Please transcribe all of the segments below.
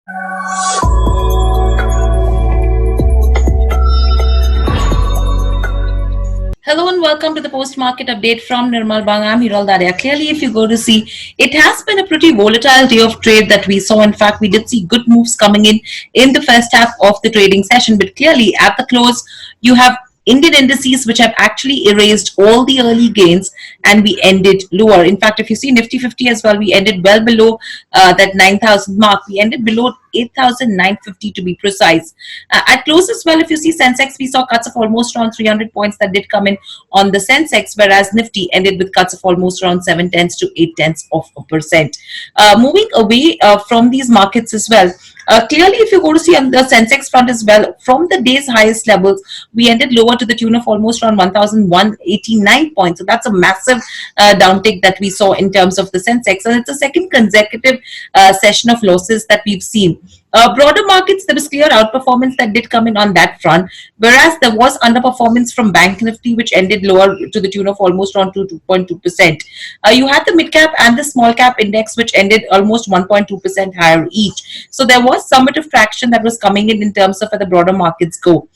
Hello and welcome to the post-market update from Nirmal. I'm Hiral Daria. Clearly, if you go to see, it has been a pretty volatile day of trade that we saw. In fact, we did see good moves coming in the first half of the trading session. But clearly, at the close, you have Indian indices which have actually erased all the early gains, and we ended lower. In fact, if you see Nifty 50 as well, we ended well below that 9,000 mark. We ended below 8,950 to be precise. At close as well, if you see Sensex, we saw cuts of almost around 300 points that did come in on the Sensex, whereas Nifty ended with cuts of almost around 7/10 to 0.8%. Moving away from these markets as well, clearly, if you go to see on the Sensex front as well, from the day's highest levels, we ended lower to the tune of almost around 1,189 points. So that's a massive downtick that we saw in terms of the Sensex, and it's a second consecutive session of losses that we've seen. Broader markets, there was clear outperformance that did come in on that front, whereas there was underperformance from Bank Nifty, which ended lower to the tune of almost around 2.2%. You had the Midcap and the Smallcap index, which ended almost 1.2% higher each. So there was somewhat of traction that was coming in terms of where the broader markets go.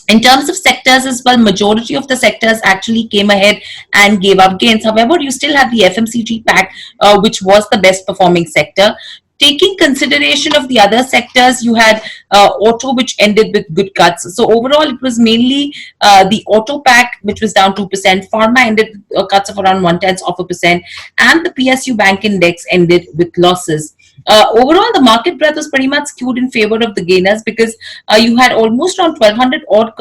In terms of sectors as well, majority of the sectors actually came ahead and gave up gains. However, you still have the FMCG pack, which was the best performing sector. Taking consideration of the other sectors, you had auto, which ended with good cuts. So overall, it was mainly the auto pack, which was down 2%. Pharma ended cuts of around 0.1%, and the PSU Bank index ended with losses. Overall, the market breadth was pretty much skewed in favor of the gainers, because you had almost around 1,200 odd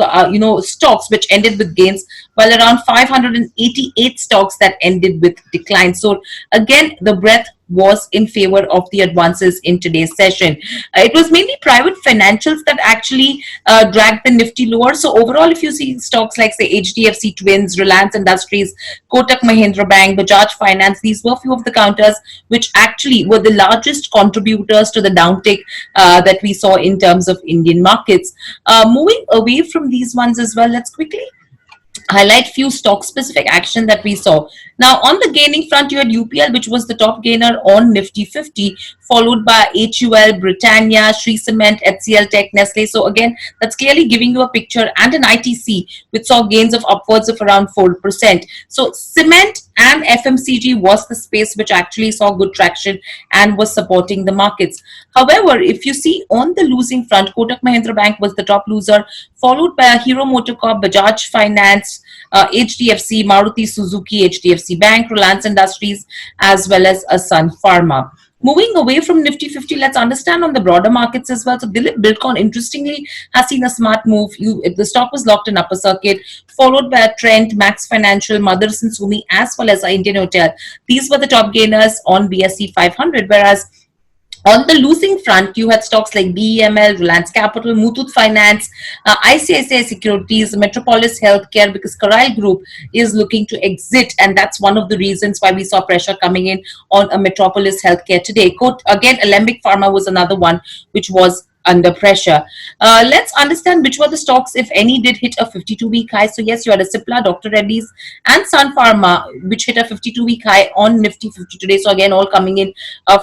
stocks which ended with gains, while around 588 stocks that ended with declines. So again, the breadth was in favor of the advances in today's session. It was mainly private financials that actually dragged the Nifty lower. So overall, if you see stocks like, say, HDFC Twins, Reliance Industries, Kotak Mahindra Bank, Bajaj Finance, these were few of the counters which actually were the largest contributors to the downtick that we saw in terms of Indian markets. Moving away from these ones as well, let's quickly highlight few stock specific action that we saw. Now, on the gaining front, you had UPL, which was the top gainer on Nifty 50, followed by HUL, Britannia, Shree Cement, HCL Tech, Nestle. So again, that's clearly giving you a picture, and an ITC, which saw gains of upwards of around 4%. So cement and FMCG was the space which actually saw good traction and was supporting the markets. However, if you see on the losing front, Kotak Mahindra Bank was the top loser, followed by Hero MotoCorp, Bajaj Finance, HDFC, Maruti Suzuki, HDFC Bank, Reliance Industries, as well as Sun Pharma. Moving away from Nifty 50, let's understand on the broader markets as well. So Dilip Biltcon, interestingly, has seen a smart move. The stock was locked in upper circuit, followed by Trent, Max Financial, Motherson Sumi, as well as Indian Hotel. These were the top gainers on BSE 500, whereas on the losing front, you had stocks like BEML, Reliance Capital, Muthoot Finance, ICICI Securities, Metropolis Healthcare, because Carlyle Group is looking to exit, and that's one of the reasons why we saw pressure coming in on a Metropolis Healthcare today. Again, Alembic Pharma was another one which was under pressure. Let's understand which were the stocks, if any, did hit a 52-week high. So yes, you had a Cipla, Dr. Reddy's, and Sun Pharma, which hit a 52-week high on Nifty 50 today. So again, all coming in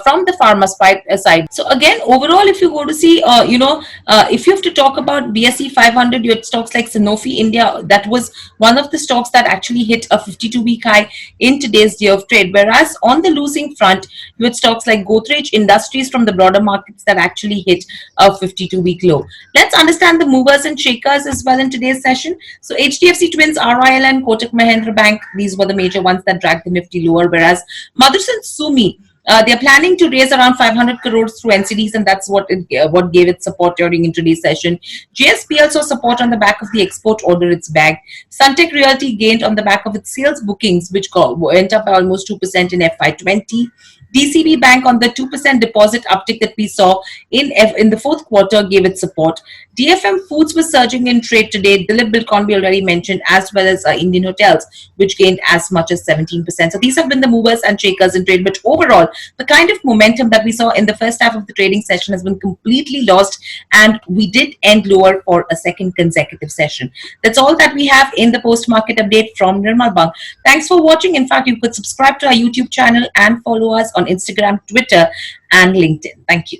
from the pharma side. So again, overall, if you go to see, if you have to talk about BSE 500, you had stocks like Sanofi India. That was one of the stocks that actually hit a 52-week high in today's day of trade. Whereas on the losing front, you had stocks like Godrej Industries from the broader markets that actually hit a 52-week low. Let's understand the movers and shakers as well in today's session. So HDFC Twins, RIL, and Kotak Mahindra Bank, these were the major ones that dragged the Nifty lower, whereas Motherson Sumi, they're planning to raise around 500 crores through NCDs, and that's what gave it support during today's session. JSPL saw support on the back of the export order it's bagged. Suntec Realty gained on the back of its sales bookings, which went up by almost 2% in FY20. DCB Bank, on the 2% deposit uptick that we saw in the fourth quarter, gave it support. DFM Foods was surging in trade today. Dilip Biltcon we already mentioned, as well as Indian Hotels, which gained as much as 17%. So these have been the movers and shakers in trade. But overall, the kind of momentum that we saw in the first half of the trading session has been completely lost, and we did end lower for a second consecutive session. That's all that we have in the post-market update from Nirmal. Thanks for watching. In fact, you could subscribe to our YouTube channel and follow us on Instagram, Twitter, and LinkedIn. Thank you.